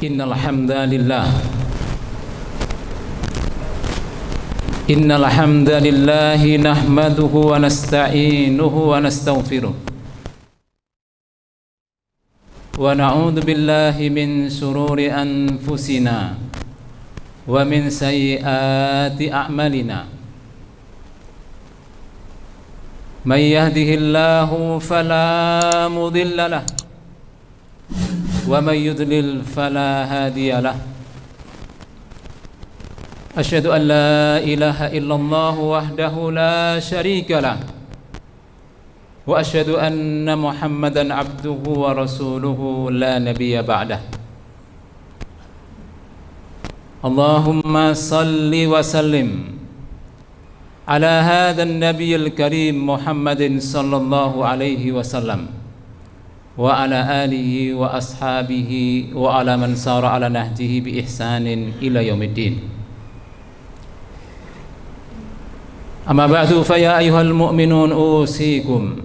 Innal hamdalillah nahmaduhu wa nasta'inuhu wa nastaghfiruh wa na'udzu billahi min shururi anfusina wa min sayyiati a'malina. May yahdihillahu fala mudilla lahu wa may yudlil fala hadiya lahu. Asyhadu an la ilaha illallah wahdahu la syarika lah wa asyhadu anna Muhammadan abduhu wa rasuluhu la nabiyya ba'dah. Allahumma salli wa sallim ala hadzal nabiyil karim Muhammadin sallallahu alaihi wasallam wa ala alihi wa ashabihi wa ala man sara ala nahjihi bi ihsanin ila yaumiddin. Amma ba'du, fa ya ayyuhal mu'minun usikum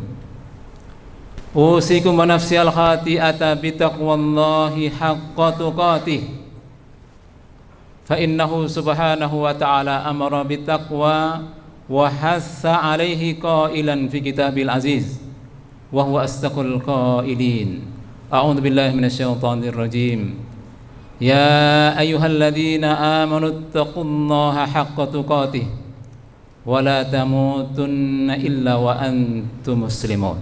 wa nafsi al-khati'ata bi taqwallahi haqqa tuqatih, fa innahu subhanahu wa ta'ala amara bi taqwa wa hassa 'alaihi qailan fi kitabil aziz wa huwa asdaqul qailin. A'udzu billahi minasyaitonir rajim. Ya ayyuhalladzina amanu taqullaha haqqa tuqatih wa la tamutunna illa wa antum muslimun.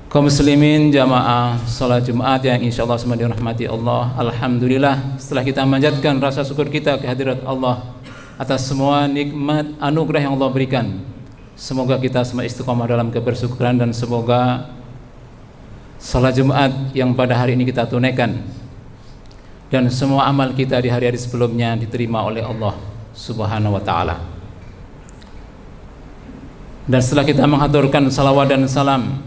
Kaum muslimin jamaah salat Jumat yang insyaallah semua dirahmati Allah. Alhamdulillah, setelah kita memanjatkan rasa syukur kita kehadirat Allah atas semua nikmat anugerah yang Allah berikan, semoga kita semua istiqomah dalam kebersyukuran dan semoga salat Jumat yang pada hari ini kita tunaikan dan semua amal kita di hari-hari sebelumnya diterima oleh Allah Subhanahu wa ta'ala. Dan setelah kita menghaturkan salawat dan salam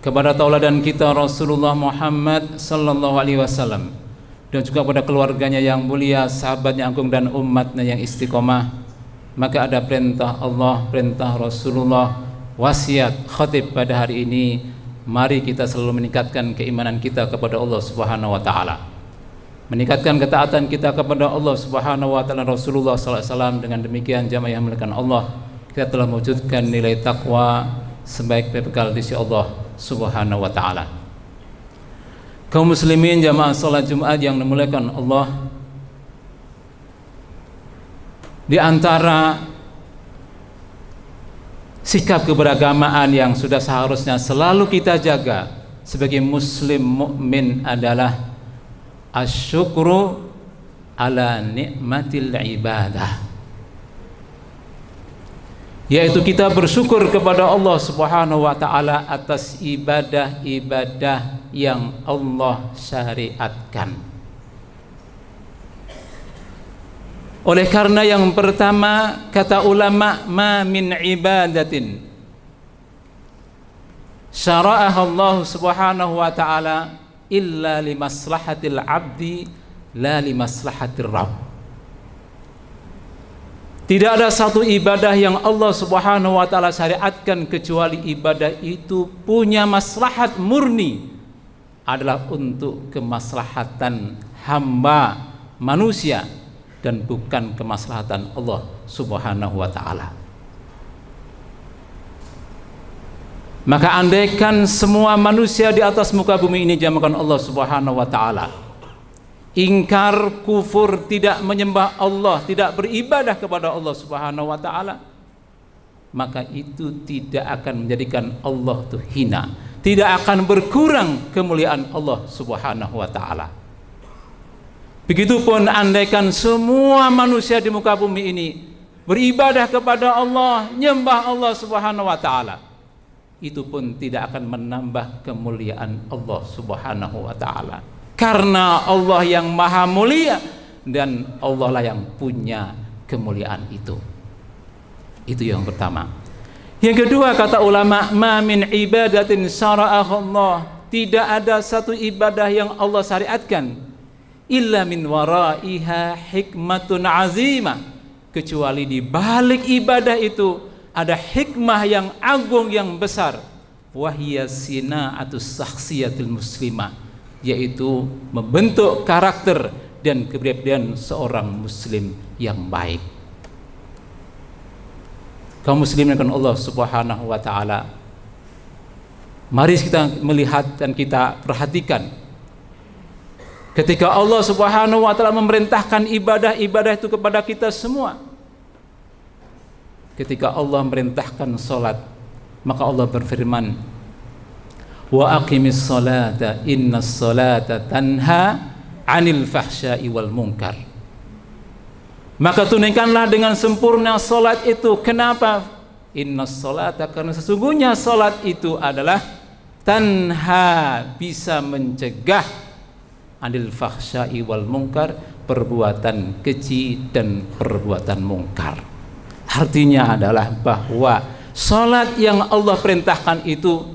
kepada tauladan kita Rasulullah Muhammad sallallahu alaihi wasallam dan juga pada keluarganya yang mulia, sahabatnya agung dan umatnya yang istiqomah, maka ada perintah Allah, perintah Rasulullah, wasiat khatib pada hari ini. Mari kita selalu meningkatkan keimanan kita kepada Allah Subhanahu wa ta'ala, meningkatkan ketaatan kita kepada Allah Subhanahu wa ta'ala, Rasulullah sallallahu alaihi wasallam. Dengan demikian jamaah yang dimuliakan Allah, kita telah mewujudkan nilai takwa sebaik-baik bekal di sisi Allah Subhanahu wa ta'ala. Kaum muslimin jamaah salat Jumat yang dimuliakan Allah, di antara sikap keberagamaan yang sudah seharusnya selalu kita jaga sebagai muslim mukmin adalah asyukru ala nikmatil ibadah, yaitu kita bersyukur kepada Allah Subhanahu wa ta'ala atas ibadah-ibadah yang Allah syariatkan. Oleh karena yang pertama, kata ulama, ma min ibadatin syara'aha Allah Subhanahu wa ta'ala illa limaslahatil abdi la limaslahatir rabb. Tidak ada satu ibadah yang Allah Subhanahu wa ta'ala syariatkan kecuali ibadah itu punya maslahat murni, adalah untuk kemaslahatan hamba manusia dan bukan kemaslahatan Allah Subhanahu wa ta'ala. Maka andaikan semua manusia di atas muka bumi ini jamakan Allah Subhanahu wa ta'ala ingkar, kufur, tidak menyembah Allah, tidak beribadah kepada Allah Subhanahu wa ta'ala, maka itu tidak akan menjadikan Allah itu hina, tidak akan berkurang kemuliaan Allah Subhanahu wa ta'ala. Begitupun andaikan semua manusia di muka bumi ini beribadah kepada Allah, nyembah Allah Subhanahu wa ta'ala, itu pun tidak akan menambah kemuliaan Allah Subhanahu wa ta'ala, karena Allah yang maha mulia dan Allah lah yang punya kemuliaan itu. Itu yang pertama. Yang kedua, kata ulama, ma min ibadatin syara'aha Allah, tidak ada satu ibadah yang Allah syariatkan illa min waraiha hikmatun azimah, kecuali di balik ibadah itu ada hikmah yang agung yang besar, wahya sina'atus syakhsiyatil muslimah, yaitu membentuk karakter dan kepribadian seorang muslim yang baik. Kaum muslimin kan Allah Subhanahu wa taala, mari kita melihat dan kita perhatikan ketika Allah Subhanahu wa taala memerintahkan ibadah-ibadah itu kepada kita semua. Ketika Allah memerintahkan salat, maka Allah berfirman, wa aqimis salata innas salata tanha 'anil fahsya'i wal munkar. Maka tunaikanlah dengan sempurna salat itu. Kenapa? Innas salata, karena sesungguhnya salat itu adalah tanha, bisa mencegah 'anil fahsya'i wal munkar, perbuatan keji dan perbuatan mungkar. Artinya adalah bahwa salat yang Allah perintahkan itu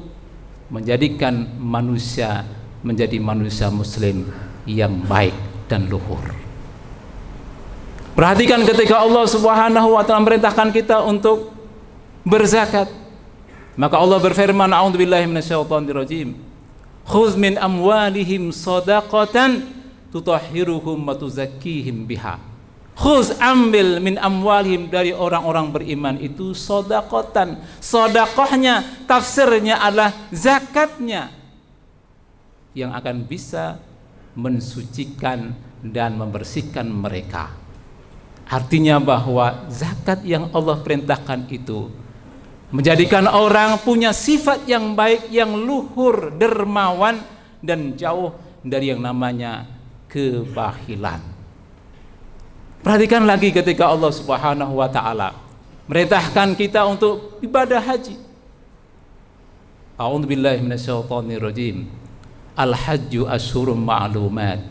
menjadikan manusia menjadi manusia muslim yang baik dan luhur. Perhatikan ketika Allah Subhanahu wa taala merintahkan kita untuk berzakat, maka Allah berfirman, a'udzubillahi minasyaitonir rajim, khudz min amwalihim shadaqatan tutahhiruhum wa tuzakkihim biha. Khuz, ambil min amwalihim, dari orang-orang beriman itu sodakotan. Sodakohnya tafsirnya adalah zakatnya yang akan bisa mensucikan dan membersihkan mereka. Artinya bahwa zakat yang Allah perintahkan itu menjadikan orang punya sifat yang baik, yang luhur, dermawan, dan jauh dari yang namanya kebahilan. Perhatikan lagi ketika Allah Subhanahu wa taala merintahkan kita untuk ibadah haji. A'udzubillahi minasyaitonir rajim. Al-hajju asyhurum ma'lumat.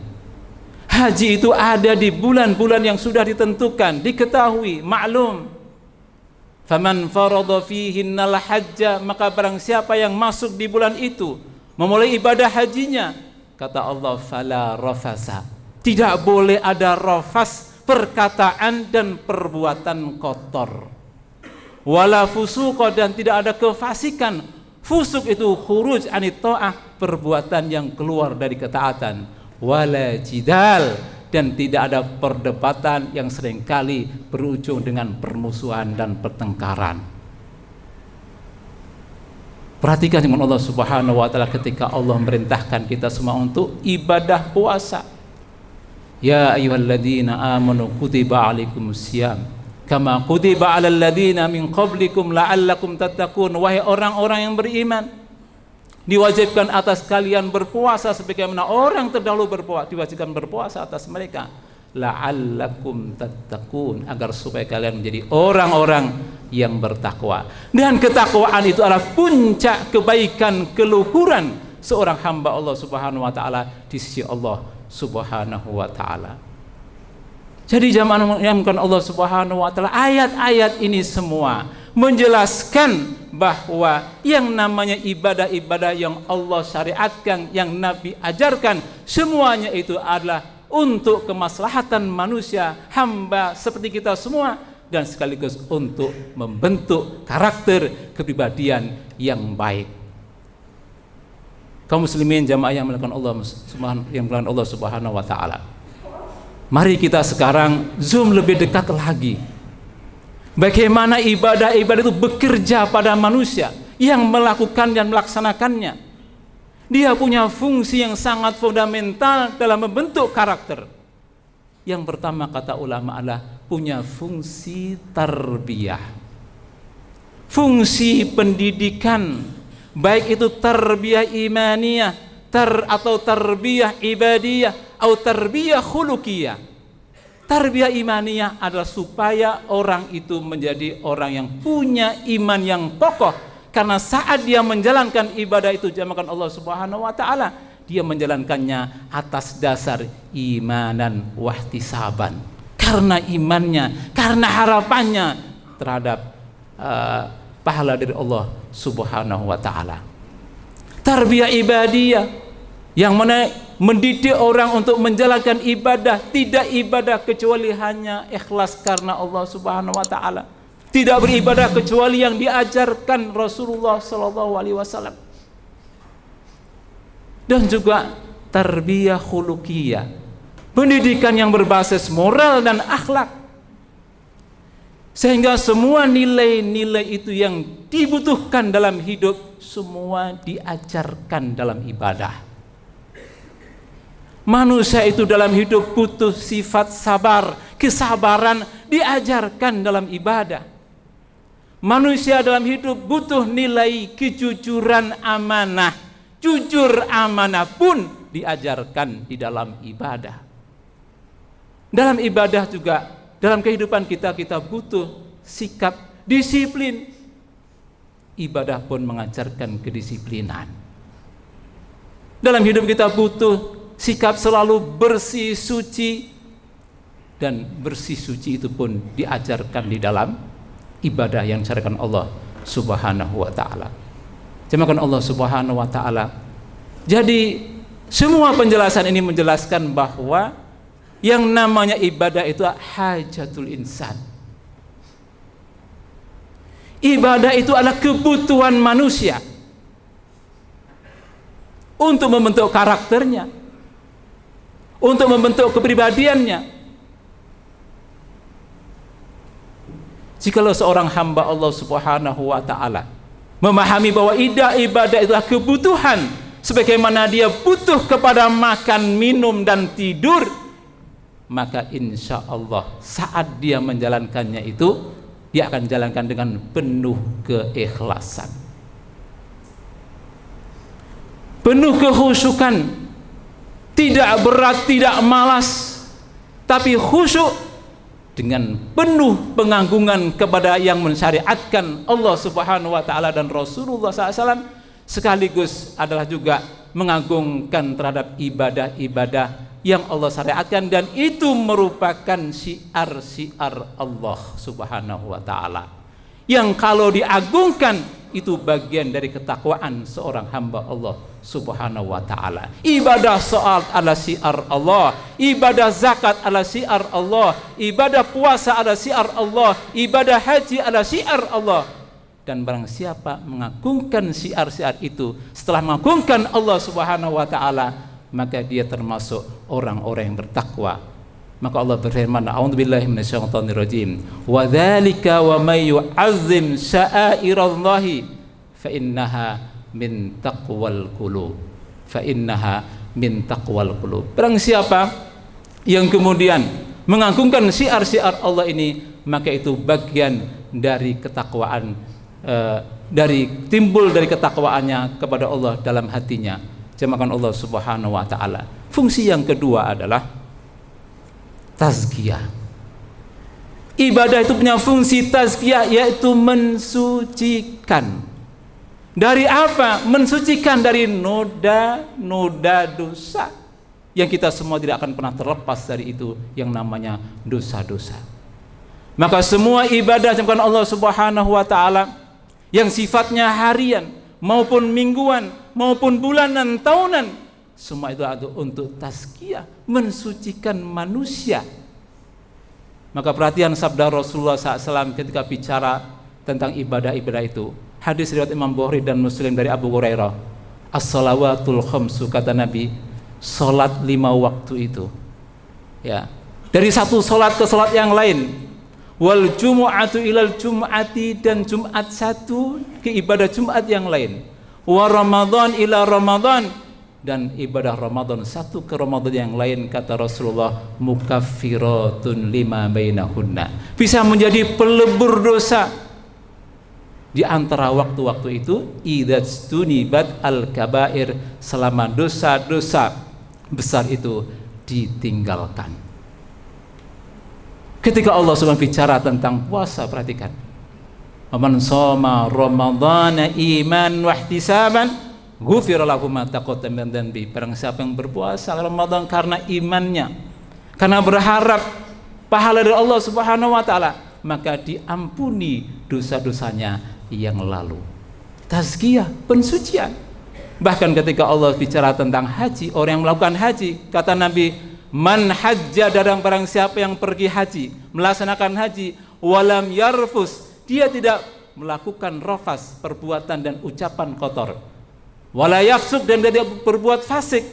Haji itu ada di bulan-bulan yang sudah ditentukan, diketahui, maklum. Faman farada fihinnal hajja, maka barang siapa yang masuk di bulan itu memulai ibadah hajinya, kata Allah, fala rafasa, tidak boleh ada rafas, perkataan dan perbuatan kotor, wala fusuqa, dan tidak ada kefasikan. Fusuk itu khuruj anit ta'ah, perbuatan yang keluar dari ketaatan, wala jidal, dan tidak ada perdebatan yang seringkali berujung dengan permusuhan dan pertengkaran. Perhatikan dengan Allah Subhanahu wa taala ketika Allah merintahkan kita semua untuk ibadah puasa. Ya ayyuhalladzina amanu kutiba alaikumusiyam kama kutiba alal ladzina min qablikum la'allakum tattaqun. Wahai orang-orang yang beriman, diwajibkan atas kalian berpuasa sebagaimana orang terdahulu berpuasa, diwajibkan berpuasa atas mereka, la'allakum tattaqun, agar supaya kalian menjadi orang-orang yang bertakwa. Dan ketakwaan itu adalah puncak kebaikan, keluhuran seorang hamba Allah Subhanahu wa taala di sisi Allah Subhanahu wa taala. Jadi jamaah yang Allah Subhanahu wa taala, ayat-ayat ini semua menjelaskan bahwa yang namanya ibadah-ibadah yang Allah syariatkan, yang Nabi ajarkan, semuanya itu adalah untuk kemaslahatan manusia, hamba seperti kita semua, dan sekaligus untuk membentuk karakter kepribadian yang baik. Kaum muslimin jamaah yang melakukan Allah Subhanahu wa taala, mari kita sekarang zoom lebih dekat lagi. Bagaimana ibadah-ibadah itu bekerja pada manusia yang melakukan dan melaksanakannya. Dia punya fungsi yang sangat fundamental dalam membentuk karakter. Yang pertama, kata ulama, adalah punya fungsi tarbiyah, fungsi pendidikan, baik itu tarbiyah imaniyah atau tarbiyah ibadiyah atau tarbiyah khuluqiyah. Tarbiyah imaniyah adalah supaya orang itu menjadi orang yang punya iman yang kokoh, karena saat dia menjalankan ibadah itu jamakan Allah Subhanahu wa taala, dia menjalankannya atas dasar imanan wahtisaban, karena imannya, karena harapannya terhadap pahala dari Allah Subhanahu wa taala. Tarbiyah ibadiyah yang mana mendidik orang untuk menjalankan ibadah, tidak ibadah kecuali hanya ikhlas karena Allah Subhanahu wa taala. Tidak beribadah kecuali yang diajarkan Rasulullah sallallahu alaihi wasallam. Dan juga tarbiyah khuluqiyah, pendidikan yang berbasis moral dan akhlak. Sehingga semua nilai-nilai itu yang dibutuhkan dalam hidup semua diajarkan dalam ibadah. Manusia itu dalam hidup butuh sifat sabar, kesabaran diajarkan dalam ibadah. Manusia dalam hidup butuh nilai kejujuran, amanah. Jujur, amanah pun diajarkan di dalam ibadah. Dalam ibadah juga, dalam kehidupan kita butuh sikap disiplin. Ibadah pun mengajarkan kedisiplinan. Dalam hidup kita butuh sikap selalu bersih, suci. Dan bersih suci itu pun diajarkan di dalam ibadah yang diajarkan Allah Subhanahu wa ta'ala. Jemakan Allah Subhanahu wa ta'ala. Jadi semua penjelasan ini menjelaskan bahwa yang namanya ibadah itu hajatul insan. Ibadah itu adalah kebutuhan manusia untuk membentuk karakternya, untuk membentuk kepribadiannya. Jikalau seorang hamba Allah Subhanahu wa ta'ala memahami bahwa ibadah itulah kebutuhan, sebagaimana dia butuh kepada makan, minum, dan tidur, maka insya Allah saat dia menjalankannya itu, dia akan jalankan dengan penuh keikhlasan, penuh kehusukan, tidak berat, tidak malas, tapi khusyuk dengan penuh pengagungan kepada yang mensyariatkan Allah Subhanahu wa ta'ala dan Rasulullah SAW, sekaligus adalah juga mengagungkan terhadap ibadah-ibadah yang Allah syariatkan, dan itu merupakan syiar-syiar Allah Subhanahu wa ta'ala yang kalau diagungkan itu bagian dari ketakwaan seorang hamba Allah Subhanahu wa ta'ala. Ibadah salat adalah syiar Allah, ibadah zakat adalah syiar Allah, ibadah puasa adalah syiar Allah, ibadah haji adalah syiar Allah. Dan barang siapa mengagungkan syiar-syiar itu setelah mengagungkan Allah Subhanahu wa ta'ala, maka dia termasuk orang-orang yang bertakwa. Maka Allah berfirman, a'udzubillahi minasyaitonir rajim, wa dzalika wa may yu'azzim sya'airallahi fa innaha min taqwal qulub, fa innaha min taqwal qulub. Barang siapa yang kemudian mengagungkan syiar-syiar Allah ini, maka itu bagian dari ketakwaan, dari timbul dari ketakwaannya kepada Allah dalam hatinya. Jemaah Allah Subhanahu wa ta'ala. Fungsi yang kedua adalah tazkiyah. Ibadah itu punya fungsi tazkiyah, yaitu mensucikan. Dari apa? Mensucikan dari noda dosa yang kita semua tidak akan pernah terlepas dari itu, yang namanya dosa-dosa. Maka semua ibadah jemaah Allah Subhanahu wa ta'ala yang sifatnya harian maupun mingguan maupun bulanan, tahunan, semua itu ada untuk tazkiyah, mensucikan manusia. Maka perhatian sabda Rasulullah SAW ketika bicara tentang ibadah-ibadah itu. Hadis riwayat Imam Bukhari dan Muslim dari Abu Hurairah, as-salawatul khamsu, kata Nabi, salat 5 waktu itu, ya, dari satu salat ke salat yang lain, wal jumu'atu ilal jum'ati, dan Jumat satu ke ibadah Jumat yang lain, wa Ramadan ila Ramadan, dan ibadah Ramadan satu ke Ramadan yang lain, kata Rasulullah, mukaffiratun lima bainahunna, bisa menjadi pelebur dosa. Di antara waktu-waktu itu, idzastunibat al-kabair, selama dosa-dosa besar itu ditinggalkan. Ketika Allah SWT bicara tentang puasa, perhatikan, man shoma ramadhana iman wa ihtisaban ghufira lahu ma taqaddama min dhanbi. Barang siapa yang berpuasa Ramadan karena imannya, karena berharap pahala dari Allah Subhanahu wa ta'ala, maka diampuni dosa-dosanya yang lalu. Tazkiyah, pensucian. Bahkan ketika Allah bicara tentang haji, orang yang melakukan haji, kata Nabi, man hajja, barang siapa yang pergi haji, melaksanakan haji, walam yarfus, dia tidak melakukan rafas, perbuatan dan ucapan kotor. Wala yafsuk, dan dia tidak berbuat fasik.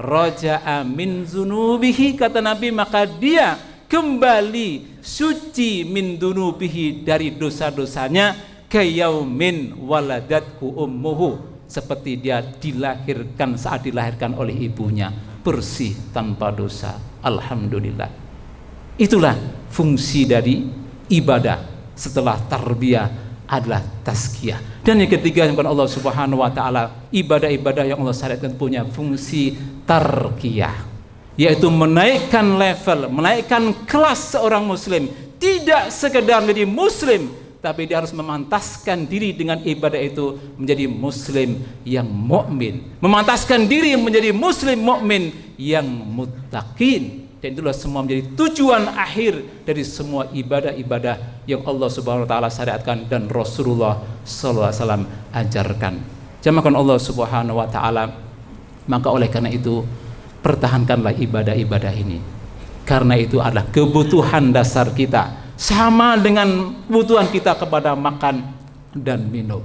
Raja'a min zunubihi, kata Nabi, maka dia kembali suci min dunubihi, dari dosa-dosanya, kayaumin waladatku ummuhu, seperti dia dilahirkan saat dilahirkan oleh ibunya, bersih tanpa dosa. Alhamdulillah. Itulah fungsi dari ibadah setelah tarbiyah adalah tazkiyah. Dan yang ketiga, yang Allah Subhanahu wa taala, ibadah-ibadah yang Allah syariatkan punya fungsi tarqiyah, yaitu menaikkan level, menaikkan kelas seorang muslim. Tidak sekedar menjadi muslim, tapi dia harus memantaskan diri dengan ibadah itu menjadi muslim yang mukmin, memantaskan diri menjadi muslim mukmin yang muttaqin. Dan itulah semua menjadi tujuan akhir dari semua ibadah-ibadah yang Allah Subhanahu wa taala syariatkan dan Rasulullah sallallahu alaihi wasallam ajarkan. Jamaahkan Allah Subhanahu wa taala, maka oleh karena itu pertahankanlah ibadah-ibadah ini. Karena itu adalah kebutuhan dasar kita, sama dengan kebutuhan kita kepada makan dan minum.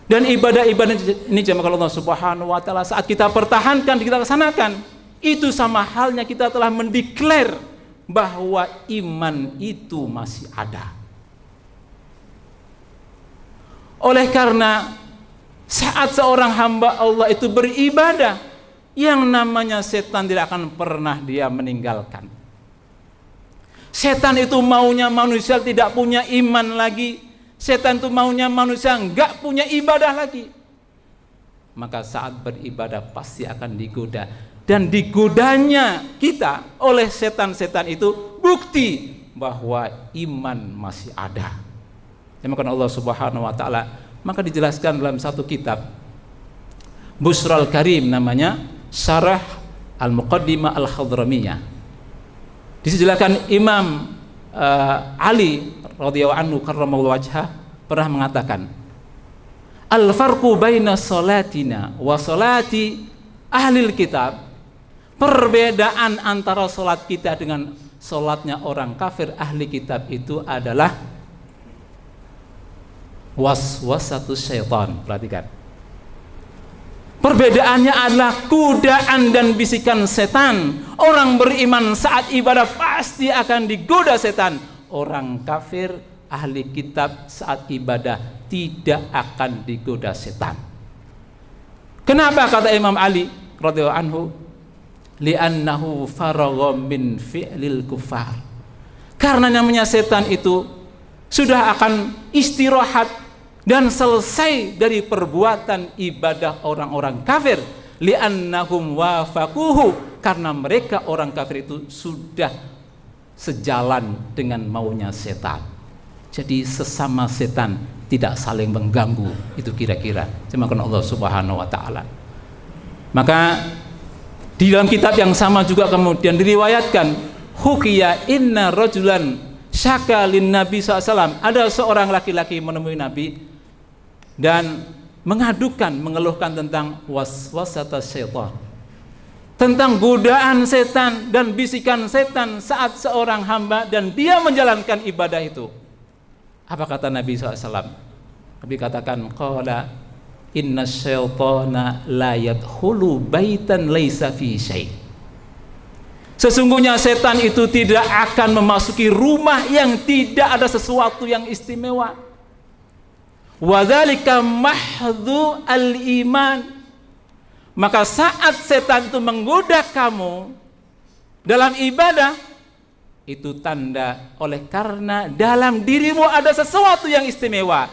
Dan ibadah-ibadah ini, jamaahkan Allah Subhanahu wa taala, saat kita pertahankan, kita laksanakan, itu sama halnya kita telah mendeklar bahwa iman itu masih ada. Oleh karena saat seorang hamba Allah itu beribadah, yang namanya setan tidak akan pernah dia meninggalkan. Setan itu maunya manusia tidak punya iman lagi. Setan itu maunya manusia enggak punya ibadah lagi. Maka saat beribadah pasti akan digoda. Dan digodanya kita oleh setan-setan itu bukti bahwa iman masih ada. Demikian Allah Subhanahu wa taala, maka dijelaskan dalam satu kitab Busral Karim, namanya Syarah Al-Muqaddimah Al-Khadramiyah. Dijelaskan Imam Ali radhiyallahu anhu karramallahu wajhah pernah mengatakan, al-farqu baina salatina wa salati ahlil kitab, perbedaan antara solat kita dengan solatnya orang kafir ahli kitab itu adalah waswasatus syaitan. Perhatikan, perbedaannya adalah godaan dan bisikan setan. Orang beriman saat ibadah pasti akan digoda setan. Orang kafir ahli kitab saat ibadah tidak akan digoda setan. Kenapa kata Imam Ali radhiyallahu anhu? Li'annahu faragha min fi'lil kufar. Karena namanya setan itu sudah akan istirahat dan selesai dari perbuatan ibadah orang-orang kafir. Li'annahum wafaquhu, karena mereka orang kafir itu sudah sejalan dengan maunya setan. Jadi sesama setan tidak saling mengganggu. Itu kira-kira jemaah Allah Subhanahu wa taala. Maka di dalam kitab yang sama juga kemudian diriwayatkan, hukiya inna rajulan syaka lin Nabi SAW. Ada seorang laki-laki menemui Nabi dan mengeluhkan tentang waswasata syaitan, tentang godaan setan dan bisikan setan saat seorang hamba dan dia menjalankan ibadah itu. Apa kata Nabi SAW? Nabi katakan, qala inna syaitana la yadkhulu baitan laisa fi syai'. Sesungguhnya setan itu tidak akan memasuki rumah yang tidak ada sesuatu yang istimewa. Wa dzalika mahdhu al-iman. Maka saat setan itu menggoda kamu dalam ibadah, itu tanda oleh karena dalam dirimu ada sesuatu yang istimewa,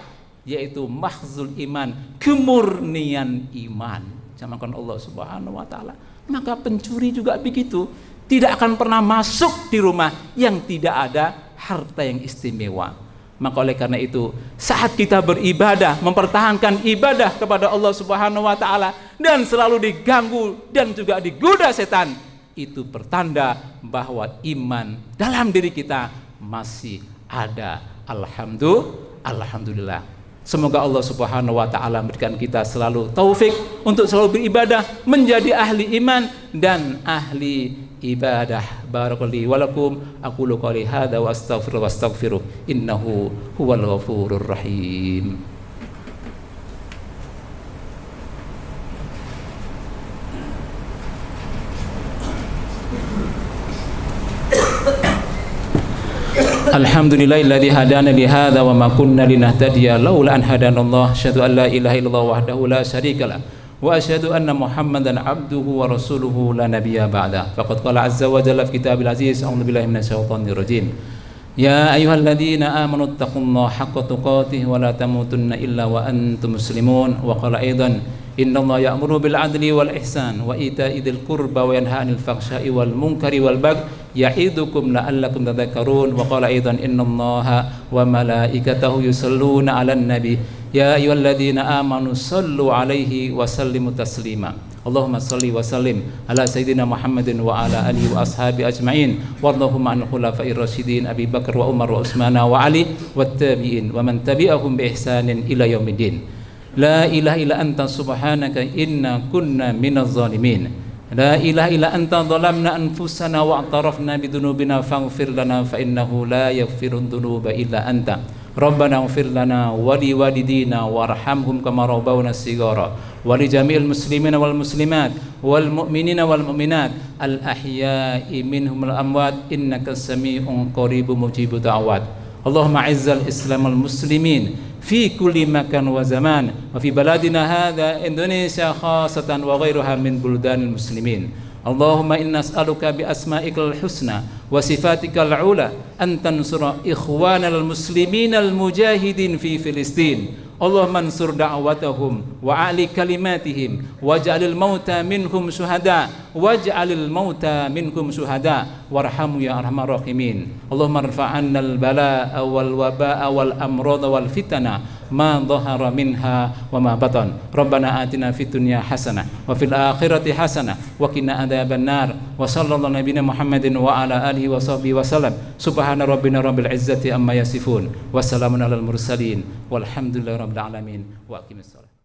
yaitu mahzul iman, kemurnian iman. Jamaahkan Allah Subhanahu wa taala. Maka pencuri juga begitu, tidak akan pernah masuk di rumah yang tidak ada harta yang istimewa. Maka oleh karena itu, saat kita beribadah, mempertahankan ibadah kepada Allah Subhanahu wa taala dan selalu diganggu dan juga digoda setan, itu pertanda bahwa iman dalam diri kita masih ada. Alhamdulillah. Semoga Allah Subhanahu wa taala memberikan kita selalu taufik untuk selalu beribadah, menjadi ahli iman dan ahli ibadah. Barakallahu wa lakum. Aqulu qouli hadza wa astaghfiruh innahu huwal ghafurur rahim. Alhamdulillahilladzi hadana li hadza wa ma kunna linahtadiya laula an hadanallah. Asyhadu an la ilaha illallah wahdahu la syarikalah wa asyhadu anna Muhammadan abduhu wa rasuluhu la nabiyya ba'da. Faqad qala azza wa jalla fi kitabil aziz. A'udzu billahi minasyaitonir rajim. Ya ayyuhalladzina amanu taqullaha haqqa tuqatih wa la tamutunna illa wa antum muslimun. Wa qala aidan innallaha ya'muru bil adli wal ihsan wa ita'i dzil qurba wa yanha 'anil fahsya'i wal munkari wal baghi ya'idukum la'allakum tadhakkarun. Wa qala aidan innallaha wa malaikatahu yusalluna 'alan nabi ya ayyuhalladzina amanu sallu 'alaihi wa sallimu taslima. Allahumma salli wa sallim ala sayyidina Muhammadin wa ala alihi wa ashabi ajma'in wa Allahumma an khulafa'ir rasyidin Abi Bakar wa Umar wa Utsman wa Ali wat tabi'in wa man tabi'ahum bi ihsanin ila yaumiddin. La ilaha illa anta subhanaka inna kunna minaz zalimin. La ilaha illa anta dhalamna anfusana wa i'tarafna bidunubina faghfir lana fa innahu la yaghfirud dunuba illa anta. Rabbana ighfir lana wa li walidina warhamhum kama rabbawna shighara wa li jami'il muslimina wal muslimat wal mu'minina wal mu'minat al ahya'i minhum al amwat innaka sami'un qaribun mujibud da'wat. Allahumma izzal islam al muslimin fi kulli makan wa zaman wa fi baladina hadha Indonesia khasatan wa ghairuha min buldanil muslimin. Allahumma inna as'aluka bi asma'ikal husna wa sifatikal ula an tansura ikhwanal muslimin al mujahidin fi Filistin. Allahumma ansur da'watahum wa a'li kalimatihim waj'alil mauta minhum syuhada waj'alil mauta minhum syuhada warhamu ya arhamar rahimin. Allahumma irfa'anna al bala'a wal waba'a wal amrada wal fitana ma dhahara minha wa ma batan. Rabbana atina fid dunya hasanah wa fil akhirati hasanah wa qina adzaban nar. Wa sallallahu nabiyana Muhammadin wa ala alihi wa sahbihi wa sallam. Subhana rabbina rabbil izzati amma yasifun. Wassalamun alal mursalin walhamdulillahi rabbil alamin. Wa aqimis shalah.